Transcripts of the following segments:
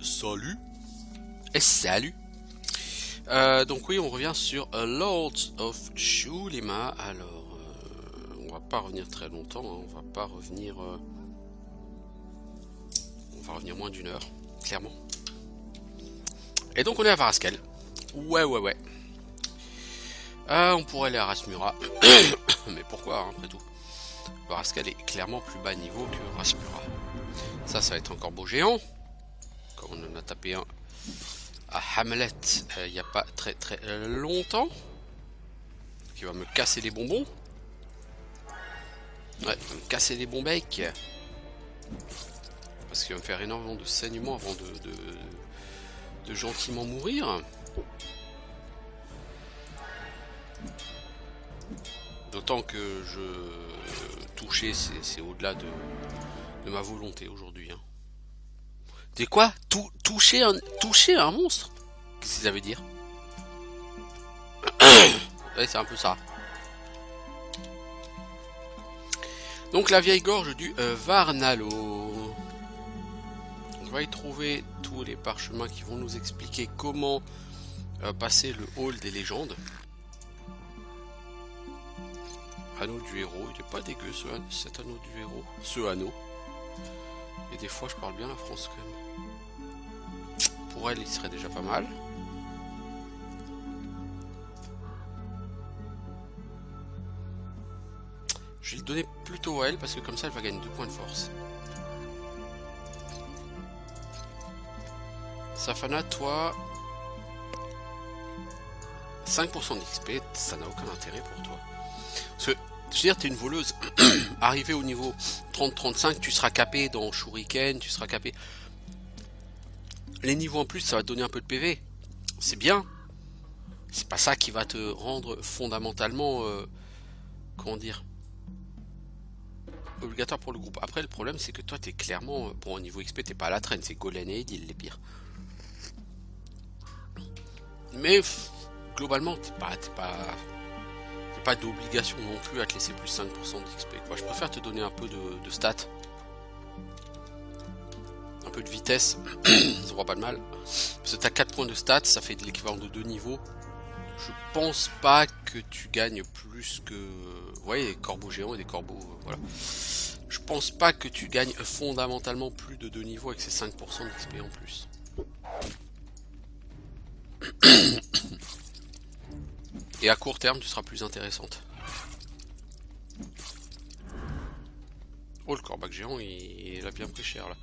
Salut. Et salut. Donc oui, on revient sur Lords of Shulima. Alors, on va pas revenir très longtemps, hein. On va pas revenir... on va revenir moins d'une heure, clairement. Et donc on est à Varaskel. Ouais. On pourrait aller à Rasmura. Mais pourquoi, hein, après tout. Varaskel est clairement plus bas niveau que Rasmura. Ça va être encore beau géant. Comme on en a tapé un à Hamlet il n'y a pas très longtemps. Qui va me casser les bonbons. Ouais, il va me casser les bons becs. Parce qu'il va me faire énormément de saignements avant de gentiment mourir. D'autant que toucher, c'est au-delà de ma volonté aujourd'hui. Hein. C'est quoi? Toucher un monstre? Qu'est-ce que ça veut dire? Ouais, c'est un peu ça. Donc la vieille gorge du Varnalo. On va y trouver tous les parchemins qui vont nous expliquer comment passer le hall des légendes. Anneau du héros, il est pas dégueu cet anneau du héros. Ce anneau. Et des fois je parle bien la France quand même. Pour elle il serait déjà pas mal. Je vais le donner plutôt à elle parce que comme ça elle va gagner 2 points de force. Safana, toi 5% d'XP, ça n'a aucun intérêt pour toi. Parce que, je veux dire, t'es une voleuse. Arrivé au niveau 30-35, tu seras capé dans Shuriken, tu seras capé. Les niveaux en plus, ça va te donner un peu de PV. C'est bien. C'est pas ça qui va te rendre fondamentalement... comment dire, obligatoire pour le groupe. Après, le problème, c'est que toi, t'es clairement... Bon, au niveau XP, t'es pas à la traîne. C'est Golem et Edil, les pires. Mais, globalement, t'es pas d'obligation non plus à te laisser plus 5% d'XP. Je préfère te donner un peu de stats. Un peu de vitesse. Ça voit pas de mal. Parce que t'as 4 points de stats, ça fait de l'équivalent de 2 niveaux. Je pense pas que tu gagnes plus que... Vous voyez, des corbeaux géants et des corbeaux... voilà. Je pense pas que tu gagnes fondamentalement plus de 2 niveaux avec ces 5% d'XP en plus. Et à court terme, tu seras plus intéressante. Oh, le corbac géant, il a bien pris cher là.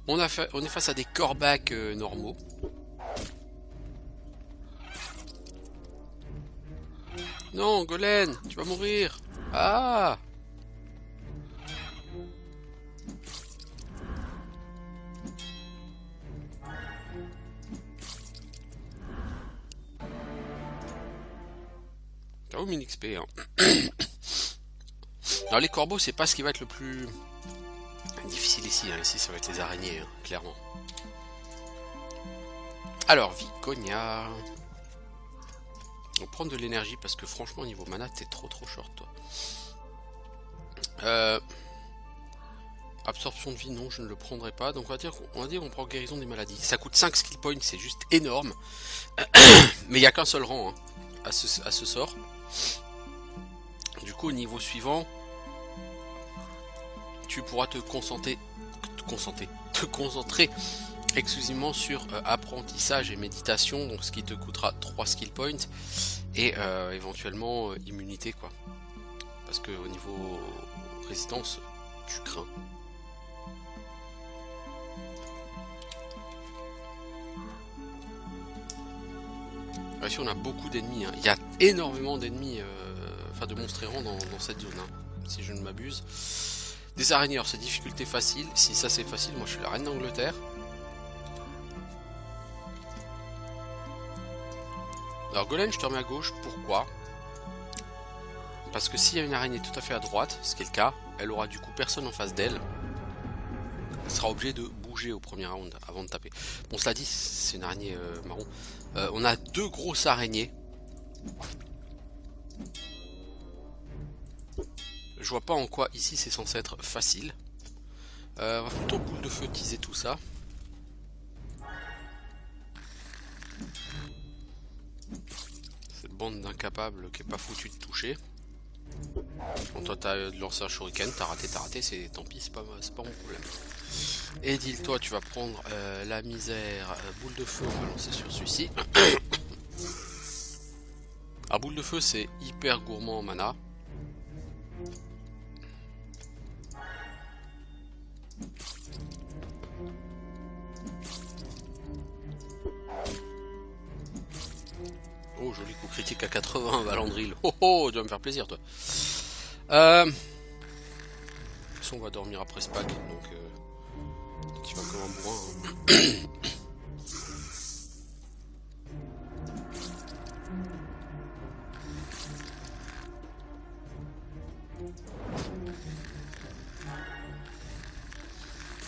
On est face à des corbacs normaux. Non, Golem, tu vas mourir. Ah! T'as où mine XP, hein. Alors les corbeaux, c'est pas ce qui va être le plus difficile ici. Hein. Ici, ça va être les araignées, hein, clairement. Alors, Viconia. On va prendre de l'énergie parce que franchement, niveau mana, t'es trop short, toi. Absorption de vie, non, je ne le prendrai pas. Donc on va dire qu'on prend guérison des maladies. Ça coûte 5 skill points, c'est juste énorme. Mais il n'y a qu'un seul rang, hein, à ce sort. Du coup, au niveau suivant, tu pourras te concentrer exclusivement sur apprentissage et méditation, donc ce qui te coûtera 3 skill points et éventuellement immunité, quoi. Parce que au niveau résistance, tu crains. Ici on a beaucoup d'ennemis, hein. Il y a énormément d'ennemis, enfin de monstres errants dans cette zone, hein, si je ne m'abuse. Des araignées, alors c'est difficulté facile. Si ça c'est facile, moi je suis la reine d'Angleterre. Alors Golem, je te remets à gauche, pourquoi? Parce que s'il y a une araignée tout à fait à droite, ce qui est le cas, elle aura du coup personne en face d'elle. Elle sera obligée de bouger au premier round avant de taper. Bon, cela dit, c'est une araignée marron. On a 2 grosses araignées. Je vois pas en quoi ici c'est censé être facile. On va plutôt boule de feu teaser tout ça. Cette bande d'incapables qui est pas foutu de toucher. Quand toi t'as lancé un shuriken, t'as raté, c'est tant pis, c'est pas mon problème. Edil, toi tu vas prendre la misère, boule de feu, on va lancer sur celui-ci. Alors boule de feu c'est hyper gourmand en mana. Oh joli coup critique à 80 Valandril. Oh oh, tu vas me faire plaisir toi. De toute façon on va dormir après ce pack, donc tu vas comme un bourrin. Hein.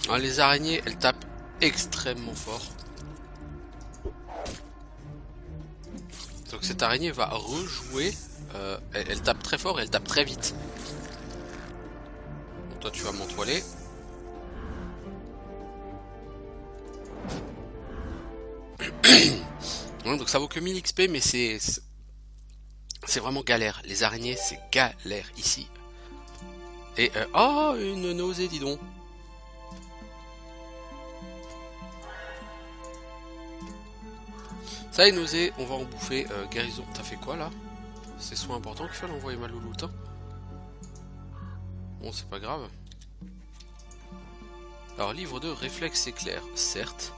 Alors, les araignées elles tapent extrêmement fort. Donc cette araignée va rejouer, elle tape très fort et elle tape très vite. Donc toi tu vas m'entoiler. Donc ça vaut que 1000 XP mais c'est vraiment galère. Les araignées c'est galère ici. Et oh une nausée dis donc. Ça est nausée, on va en bouffer. Guérison, t'as fait quoi là? C'est soit important qu'il fallait envoyer ma louloute. Hein. Bon c'est pas grave. Alors livre de réflexe éclair, certes.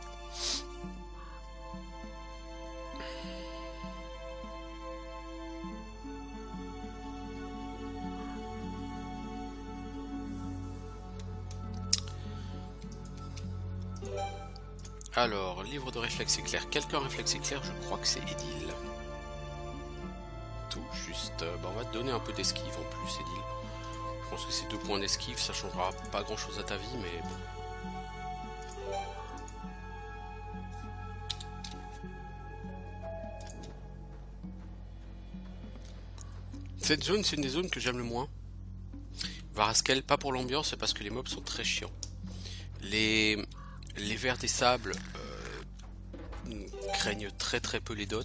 Alors, livre de réflexe éclair. Quelqu'un réflexe éclair, je crois que c'est Edil. Tout juste. Bah, on va te donner un peu d'esquive en plus, Edil. Je pense que c'est 2 points d'esquive, ça changera pas grand chose à ta vie, mais bon. Cette zone, c'est une des zones que j'aime le moins. Varaskel, pas pour l'ambiance, c'est parce que les mobs sont très chiants. Les vers des sables craignent très peu les dots.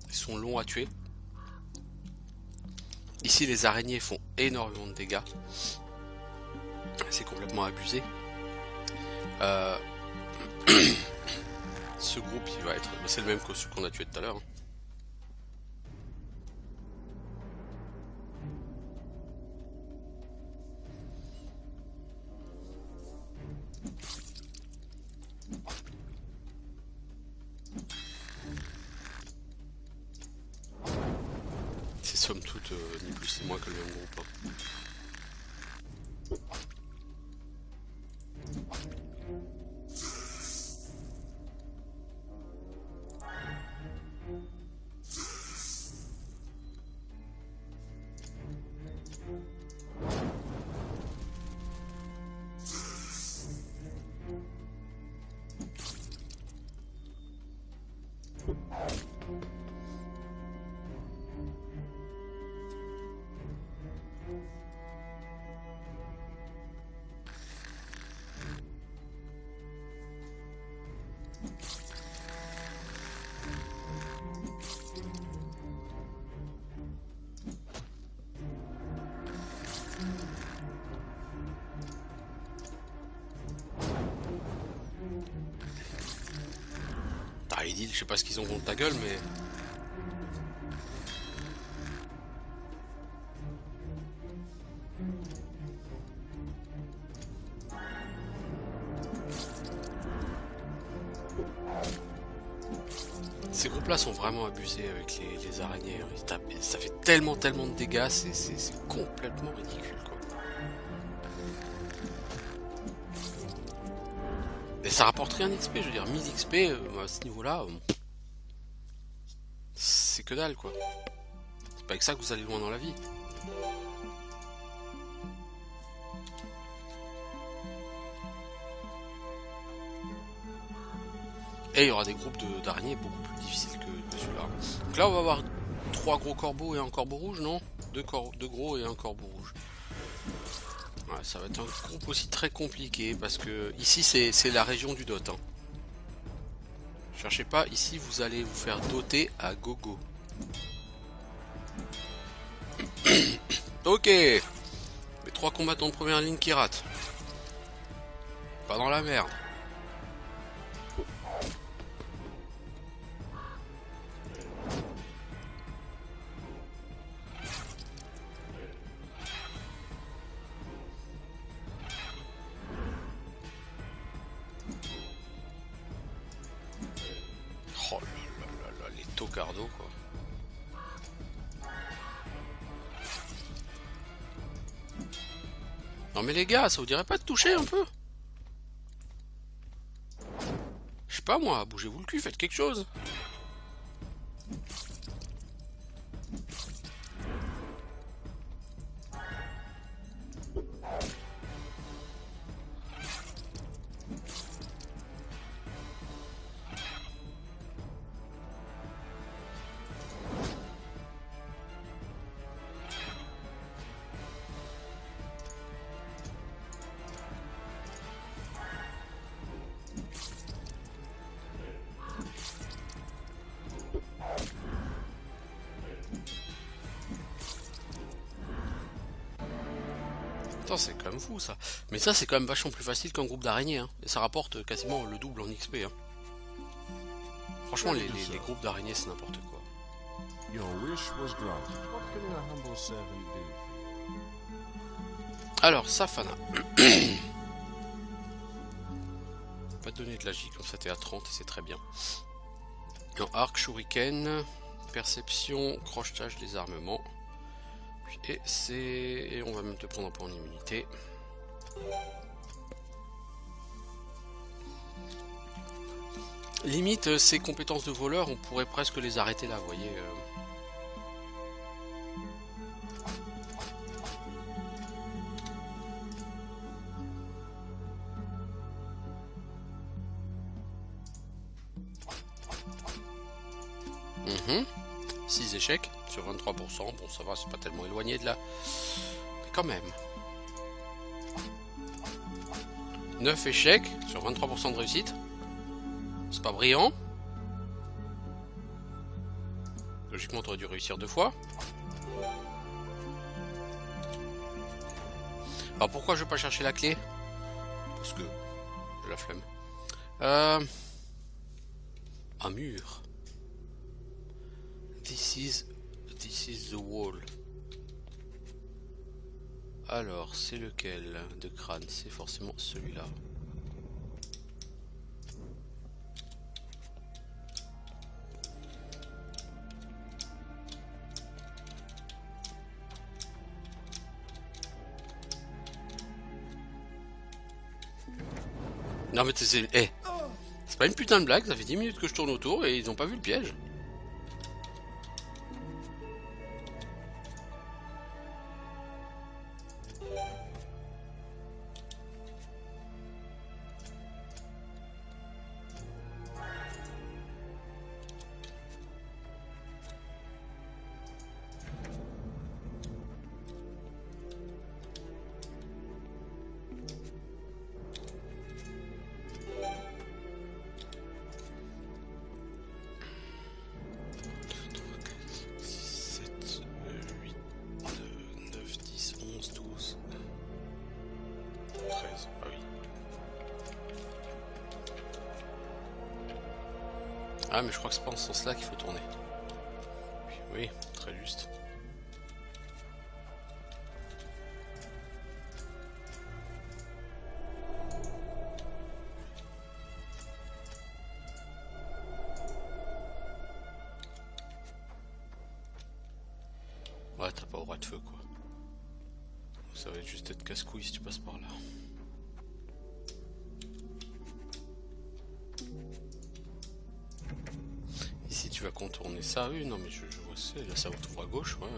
Ils sont longs à tuer. Ici les araignées font énormément de dégâts. C'est complètement abusé. Ce groupe il va être. C'est le même que celui qu'on a tué tout à l'heure. Hein. Somme toute, ni plus ni moins que le même groupe. Hein. Edil, je sais pas ce qu'ils ont contre ta gueule, mais... Ces groupes-là sont vraiment abusés avec les araignées. Ça fait tellement de dégâts, c'est complètement ridicule, quoi. Et ça rapporte rien d'XP, je veux dire, 1000 XP à ce niveau-là, c'est que dalle, quoi. C'est pas avec ça que vous allez loin dans la vie. Et il y aura des groupes d'araignées beaucoup plus difficiles que celui-là. Donc là, on va avoir 3 gros corbeaux et un corbeau rouge, non 2 gros et un corbeau rouge. Ouais, ça va être un groupe aussi très compliqué parce que ici c'est la région du dot. Hein. Cherchez pas, ici vous allez vous faire doter à gogo. Ok. Les 3 combattants de première ligne qui ratent. Pas dans la merde. Oh là là là là, les tocardos quoi. Non mais les gars, ça vous dirait pas de toucher un peu? Je sais pas moi, bougez-vous le cul, faites quelque chose. Putain, c'est quand même fou ça. Mais ça, c'est quand même vachement plus facile qu'un groupe d'araignées. Hein. Et ça rapporte quasiment le double en XP. Hein. Franchement, les groupes d'araignées, c'est n'importe quoi. Alors, Safana. Pas te donner de la J, comme ça t'es à 30 et c'est très bien. En arc, shuriken, perception, crochetage des armements. Et on va même te prendre un point en immunité. Limite, ces compétences de voleur, on pourrait presque les arrêter là, vous voyez. Mmh. 6 échecs sur 23%, bon ça va, c'est pas tellement éloigné de là. Mais quand même. 9 échecs sur 23% de réussite. C'est pas brillant. Logiquement t'aurais dû réussir 2 fois. Alors pourquoi je vais pas chercher la clé? Parce que j'ai la flemme. Un mur. This is the wall. Alors, c'est lequel de crâne? C'est forcément celui-là. Non mais c'est... Eh, c'est pas une putain de blague, ça fait 10 minutes que je tourne autour et ils ont pas vu le piège. Ah mais je crois que c'est pas en ce sens là qu'il faut tourner. Oui, très juste. Ouais, t'as pas aura de feu quoi. Ça va juste être casse-couille si tu passes par là. Ici tu vas contourner ça, oui, non mais je vois c'est là ça ouvre à gauche, ouais.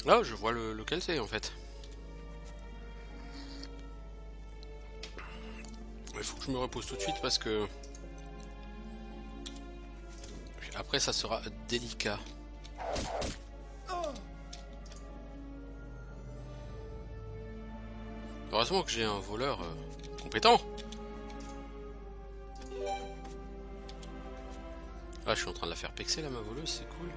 Ah je vois lequel c'est en fait. Il faut que je me repose tout de suite parce que après ça sera délicat. Alors, heureusement que j'ai un voleur compétent. Ah, je suis en train de la faire pexer là, ma voleuse, c'est cool.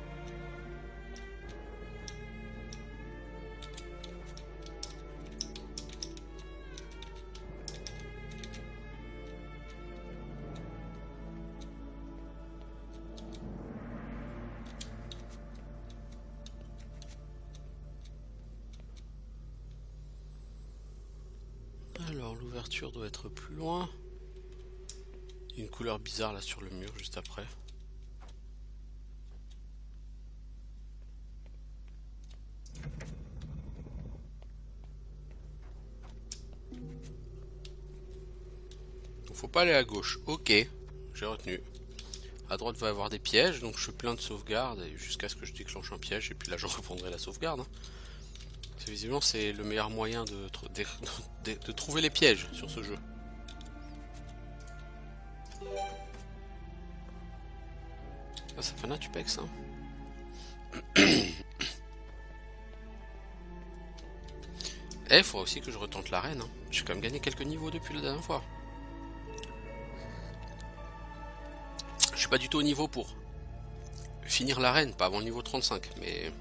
Alors, l'ouverture doit être plus loin. Il y a une couleur bizarre là sur le mur juste après. Donc, faut pas aller à gauche. Ok, j'ai retenu. À droite va y avoir des pièges, donc je fais plein de sauvegardes jusqu'à ce que je déclenche un piège et puis là je reprendrai la sauvegarde. Hein. Visiblement c'est le meilleur moyen de trouver les pièges sur ce jeu. Ah, ça fait un tupex hein. Et il faudra aussi que je retente l'arène. Hein. J'ai quand même gagné quelques niveaux depuis la dernière fois. Je suis pas du tout au niveau pour finir l'arène, pas avant le niveau 35, mais...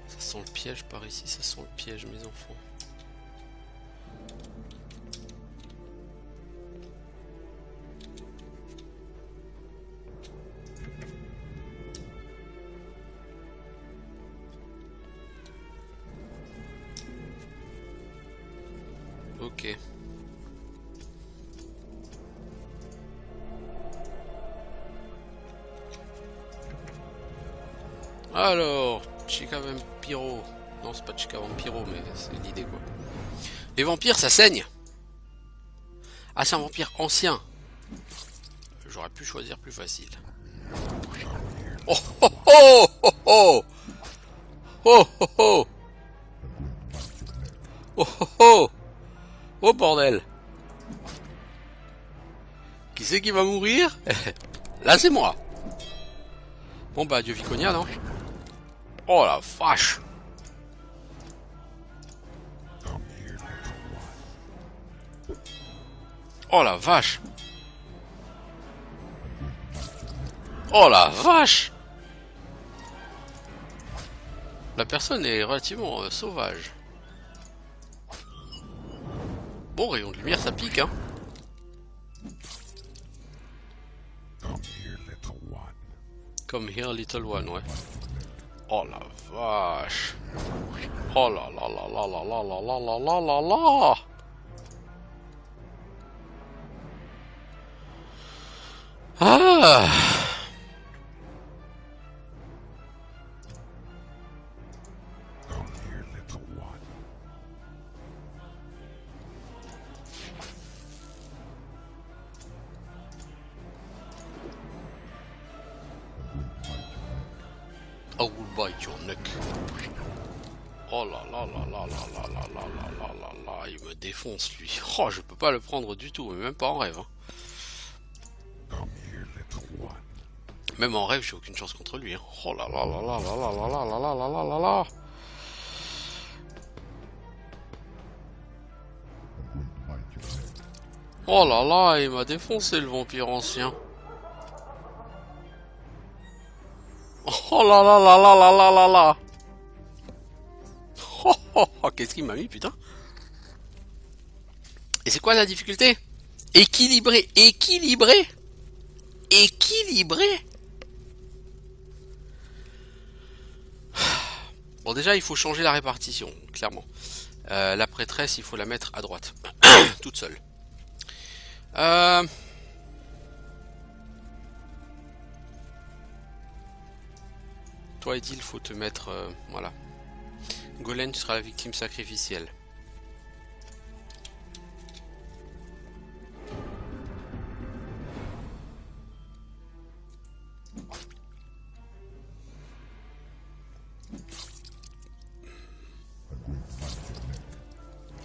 Ça sent le piège par ici, ça sent le piège mes enfants. Ok. Alors, Chica Vampiro. Non, c'est pas Chica Vampiro, mais c'est l'idée quoi. Les vampires, ça saigne. Ah, c'est un vampire ancien. J'aurais pu choisir plus facile. Oh oh oh oh oh oh oh oh oh oh oh oh bordel. Qui c'est qui va mourir? Là, c'est moi. Bon bah, adieu Viconia, non? Oh la vache! Oh la vache! Oh la vache! La personne est relativement sauvage. Bon, rayon de lumière, ça pique, hein? Come here, little one, ouais. Oh la vache! Oh là là là là là là là là là là là là! Ah! I will bite your neck. Oh là là là là là là là là là là là là, il me défonce lui. Oh, je peux pas le prendre du tout, même pas en rêve. Hein. Même en rêve, j'ai aucune chance contre lui. Hein. Oh là là là là là là là là là là là là là là. Oh là là, il m'a défoncé le vampire ancien. Oh là là là là là là là là. Oh, oh, oh, qu'est-ce qu'il m'a mis, putain. Et c'est quoi la difficulté? Équilibré, équilibré, équilibré. Bon, déjà, il faut changer la répartition, clairement. La prêtresse, il faut la mettre à droite, toute seule. Toi, Edil, il faut te mettre... voilà. Golem, tu seras la victime sacrificielle.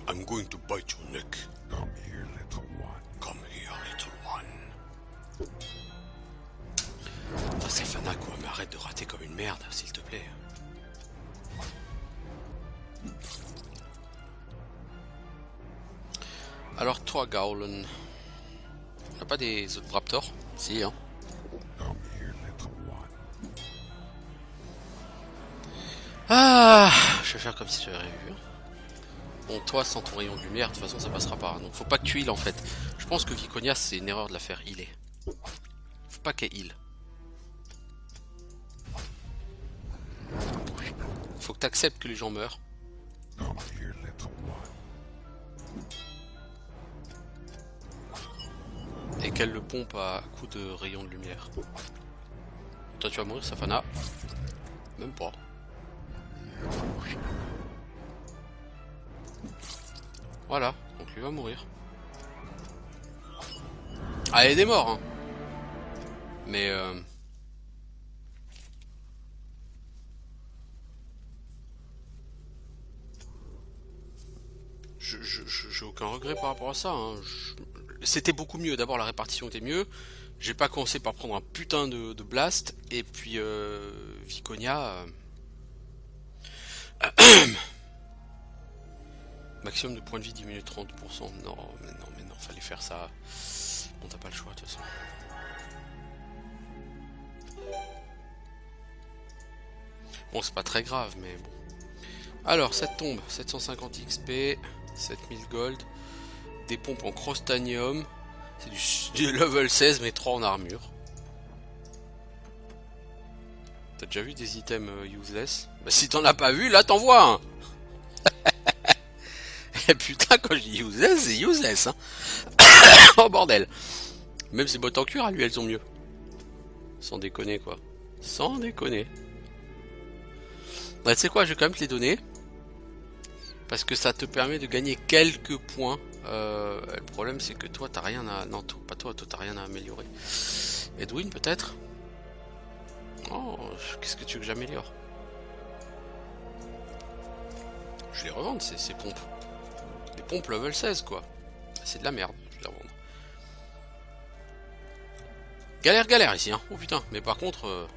I'm going to bite your neck. Come here, little one. Come here, little one. Putain, c'est Fana quoi, mais arrête de rater comme une merde, s'il te plaît. Alors toi, Gaulen, on n'a pas des autres raptors? Si, hein. Ah, je vais faire comme si j'avais vu. Bon, toi, sans ton rayon de lumière, de toute façon, ça passera pas. Donc, faut pas que tu heal en fait. Je pense que Viconia, c'est une erreur de la faire healer. Faut pas qu'elle heal. Faut que tu acceptes que les gens meurent. Et qu'elle le pompe à coup de rayon de lumière. Toi, tu vas mourir, Safana. Même pas. Voilà, donc lui va mourir. Ah, elle est mort, hein. Mais j'ai aucun regret par rapport à ça. Hein. C'était beaucoup mieux. D'abord, la répartition était mieux. J'ai pas commencé par prendre un putain de blast. Et puis, Viconia. Maximum de points de vie diminue 30%. Non, mais non, fallait faire ça. Bon, t'as pas le choix de toute façon. Bon, c'est pas très grave, mais bon. Alors, cette tombe, 750 XP, 7000 gold, des pompes en crostanium, c'est du level 16, mais 3 en armure. T'as déjà vu des items useless? Bah, si t'en as pas vu, là t'en vois un! Et putain, quand je dis useless, c'est useless, hein! Oh bordel! Même ses bottes en cuir, à lui, elles ont mieux. Sans déconner, quoi. Sans déconner. Bah, tu sais quoi, je vais quand même te les donner. Parce que ça te permet de gagner quelques points. Le problème c'est que toi t'as rien à... Non, pas toi t'as rien à améliorer. Edwin peut-être? Oh, qu'est-ce que tu veux que j'améliore? Je les revends ces pompes. Les pompes level 16 quoi. C'est de la merde, je vais les revendre. Galère ici hein. Oh putain, mais par contre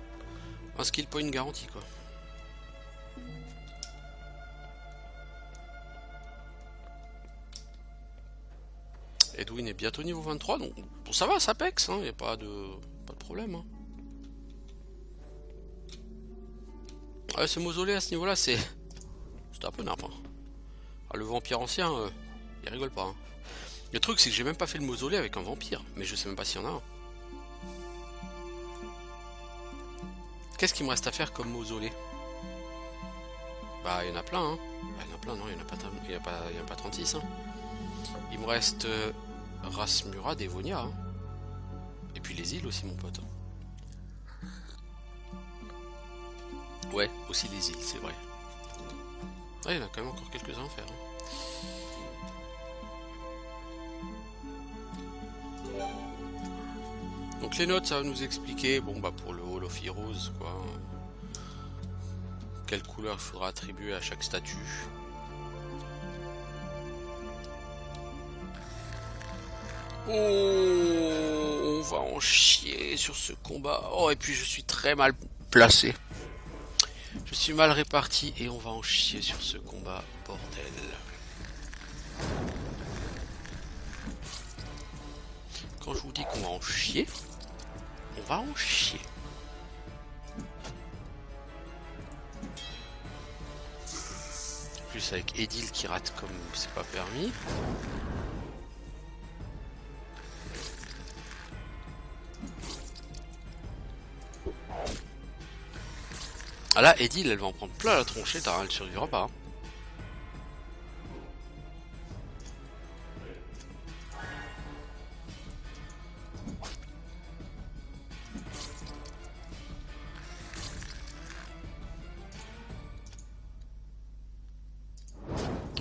un skill point garanti quoi. Edwin est bientôt niveau 23, donc bon, ça va, ça pexe, hein, y a pas de problème. Hein. Ouais, ce mausolée à ce niveau-là, c'est un peu nappe. Hein. Ah, le vampire ancien, il rigole pas. Hein. Le truc, c'est que j'ai même pas fait le mausolée avec un vampire, mais je sais même pas s'il y en a un. Qu'est-ce qu'il me reste à faire comme mausolée? Bah, il y en a plein, hein. Bah, il y en a plein, non, il y en a pas 36, hein. Il me reste Rasmura, Dévonia. Hein. Et puis les îles aussi, mon pote. Ouais, aussi les îles, c'est vrai. Ouais, il y en a quand même encore quelques-uns à faire. Hein. Donc les notes, ça va nous expliquer, bon bah pour le Hall of Heroes, quoi. Quelle couleur il faudra attribuer à chaque statue. Oh, on va en chier sur ce combat. Oh, et puis je suis très mal placé. Je suis mal réparti et on va en chier sur ce combat, bordel. Quand je vous dis qu'on va en chier, on va en chier. En plus avec Edil qui rate comme c'est pas permis. Ah là, Edil, elle va en prendre plein la tronchée, elle survivra pas. Hein.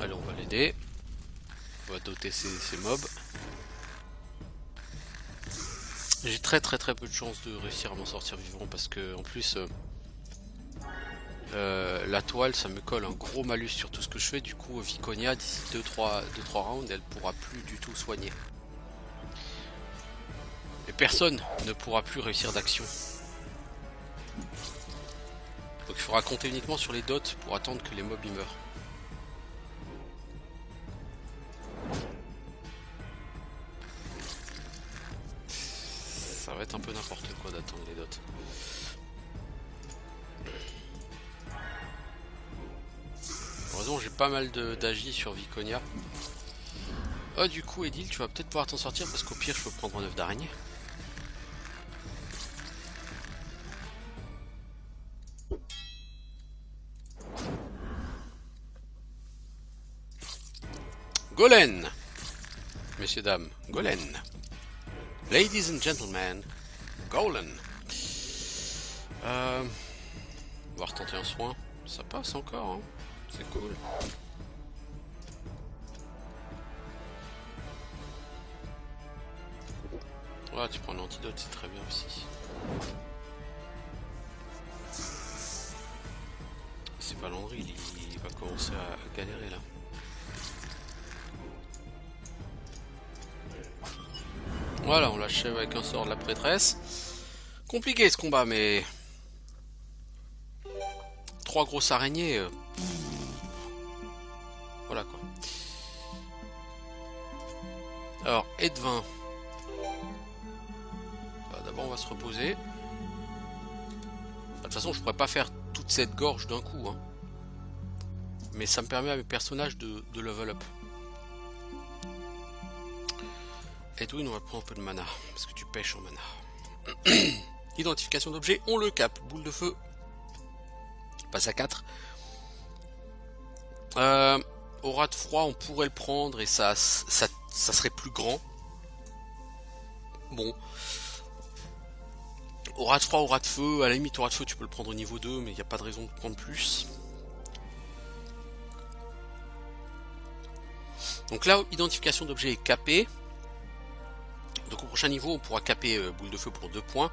Allez, on va l'aider. On va doter ces mobs. J'ai très peu de chance de réussir à m'en sortir vivant parce que en plus la toile ça me colle un gros malus sur tout ce que je fais. Du coup Viconia d'ici 2-3 rounds elle pourra plus du tout soigner. Et personne ne pourra plus réussir d'action. Donc il faudra compter uniquement sur les dots pour attendre que les mobs y meurent. Ça va être un peu n'importe quoi d'attendre les dots. Heureusement j'ai pas mal d'agi sur Viconia. Oh du coup Edil, tu vas peut-être pouvoir t'en sortir parce qu'au pire je peux prendre un œuf d'araignée. Golen, messieurs dames, Golen. Ladies and gentlemen, Golen. On va retenter un soin. Ça passe encore, hein. C'est cool. Ouais, tu prends l'antidote, c'est très bien aussi. C'est pas Landry, il va commencer à galérer là. Voilà, on l'achève avec un sort de la prêtresse. Compliqué ce combat, mais... 3 grosses araignées... Voilà quoi. Alors, Edwin. Bah, d'abord, on va se reposer. Bah, de toute façon, je pourrais pas faire toute cette gorge d'un coup. Hein. Mais ça me permet à mes personnages de level up. Edwin, on va prendre un peu de mana, parce que tu pêches en mana. Identification d'objet, on le capte. Boule de feu. Passe à 4. Aura de froid, on pourrait le prendre et ça serait plus grand. Bon. Aura de froid, aura de feu. À la limite, aura de feu, tu peux le prendre au niveau 2, mais il n'y a pas de raison de prendre plus. Donc là, identification d'objet est capée. Donc au prochain niveau, on pourra caper boule de feu pour 2 points.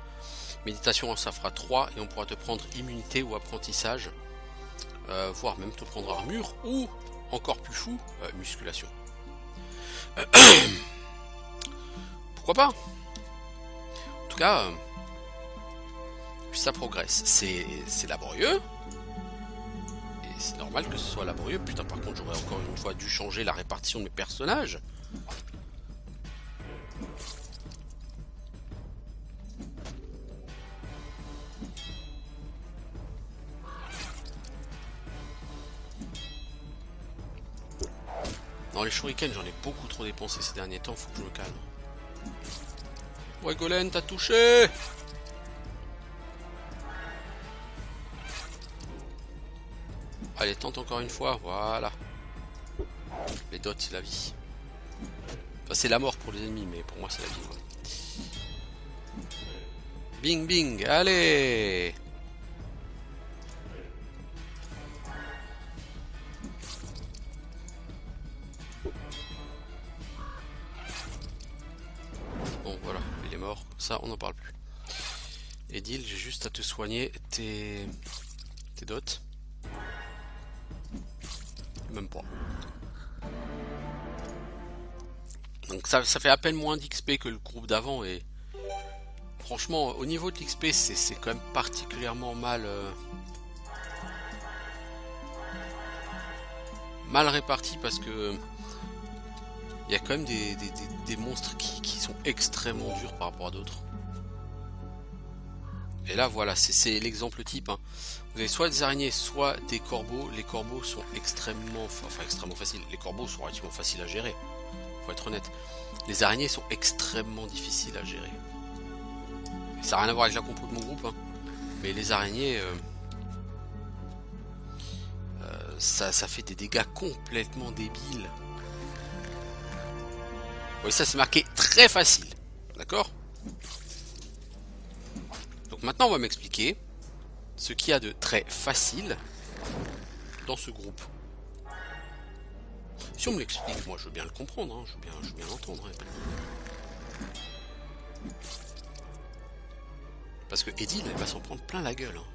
Méditation, ça fera 3. Et on pourra te prendre immunité ou apprentissage. Voire même te prendre armure. Ou, encore plus fou, musculation. Pourquoi pas? En tout cas, ça progresse. C'est laborieux. Et c'est normal que ce soit laborieux. Putain, par contre, j'aurais encore une fois dû changer la répartition de mes personnages. Non, les shurikens, j'en ai beaucoup trop dépensé ces derniers temps, faut que je me calme. Ouais, Golen, t'as touché! Allez, tente encore une fois, voilà. Les dots, c'est la vie. Enfin, c'est la mort pour les ennemis, mais pour moi, c'est la vie, quoi. Bing, bing, allez! Bon, voilà, il est mort. Ça, on n'en parle plus. Edil, j'ai juste à te soigner tes dots. Même pas. Donc ça fait à peine moins d'XP que le groupe d'avant et franchement au niveau de l'XP c'est quand même particulièrement mal réparti parce que il y a quand même des monstres qui sont extrêmement durs par rapport à d'autres. Et là voilà, c'est l'exemple type. Hein. Vous avez soit des araignées, soit des corbeaux. Les corbeaux sont extrêmement faciles. Les corbeaux sont relativement faciles à gérer. Faut être honnête. Les araignées sont extrêmement difficiles à gérer. Et ça n'a rien à voir avec la compo de mon groupe. Hein. Mais les araignées, ça fait des dégâts complètement débiles. Oui, ça c'est marqué très facile. D'accord ? Donc maintenant on va m'expliquer ce qu'il y a de très facile dans ce groupe. Si on me l'explique, moi je veux bien le comprendre, hein, je veux bien l'entendre. Hein. Parce que Edil, elle va s'en prendre plein la gueule. Hein.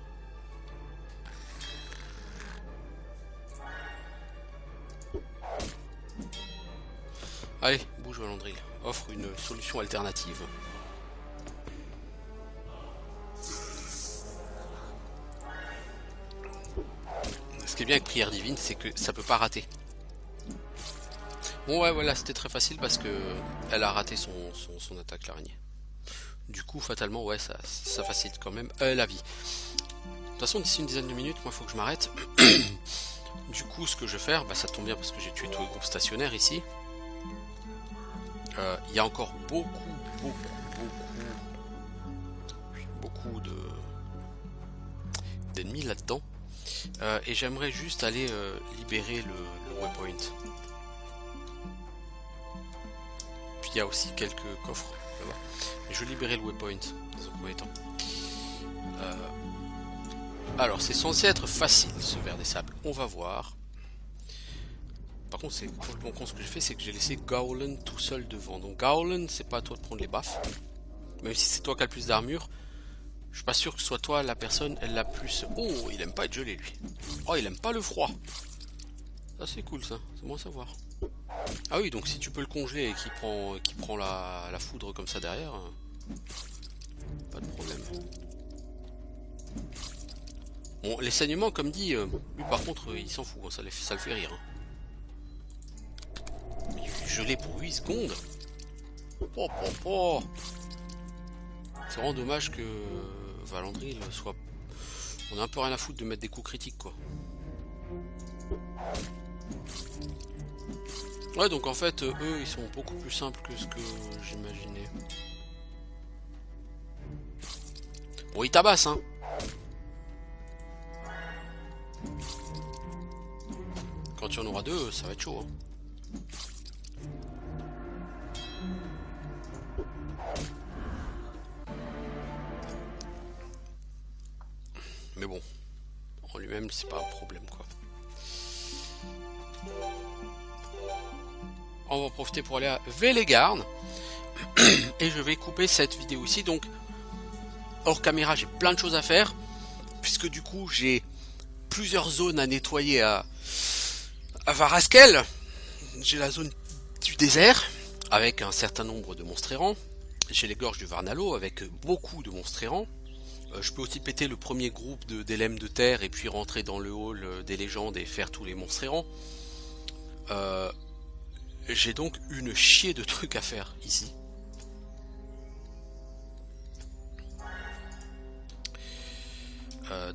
Allez, bouge Valandril, offre une solution alternative. Ce qui est bien avec Prière Divine, c'est que ça peut pas rater. Bon ouais voilà, c'était très facile parce que elle a raté son attaque l'araignée. Du coup, fatalement, ouais, ça facilite quand même la vie. De toute façon, d'ici une dizaine de minutes, moi, il faut que je m'arrête. Du coup, ce que je vais faire, bah, ça tombe bien parce que j'ai tué tous les groupes stationnaires ici. Il y a encore beaucoup d'ennemis là-dedans. Et j'aimerais juste aller libérer le waypoint. Puis il y a aussi quelques coffres là-bas. Mais je vais libérer le waypoint dans un premier temps. Alors c'est censé être facile ce ver des sables. On va voir. Par contre c'est complètement con ce que j'ai fait, c'est que j'ai laissé Gowland tout seul devant. Donc Gowland, c'est pas à toi de prendre les baffes. Même si c'est toi qui as le plus d'armure. Je suis pas sûr que ce soit toi la personne elle la plus... Oh, il aime pas être gelé lui. Oh, il aime pas le froid. Ça c'est cool ça, c'est bon à savoir. Ah oui, donc si tu peux le congeler et qu'il prend la foudre comme ça derrière, pas de problème. Bon, les saignements comme dit, lui par contre il s'en fout, ça le fait rire. Hein. Mais il est gelé pour 8 secondes. C'est vraiment dommage que Valandril soit... On a un peu rien à foutre de mettre des coups critiques quoi. Ouais, donc en fait eux ils sont beaucoup plus simples que ce que j'imaginais. Bon, ils tabassent hein. Quand il y en aura deux, ça va être chaud hein. Mais bon, en lui-même, c'est pas un problème quoi. On va en profiter pour aller à Vélégarn. Et je vais couper cette vidéo ici. Donc, hors caméra, j'ai plein de choses à faire. Puisque du coup, j'ai plusieurs zones à nettoyer à Varaskel. J'ai la zone du désert, avec un certain nombre de monstres errants. J'ai les gorges du Varnalo, avec beaucoup de monstres errants. Je peux aussi péter le premier groupe d'élèves de terre et puis rentrer dans le hall des légendes et faire tous les monstres errants. J'ai donc une chier de trucs à faire ici.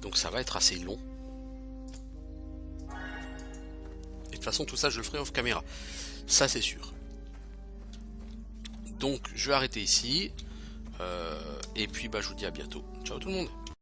Donc ça va être assez long. Et de toute façon tout ça je le ferai off caméra. Ça c'est sûr. Donc je vais arrêter ici. Et puis bah je vous dis à bientôt. Ciao tout le monde.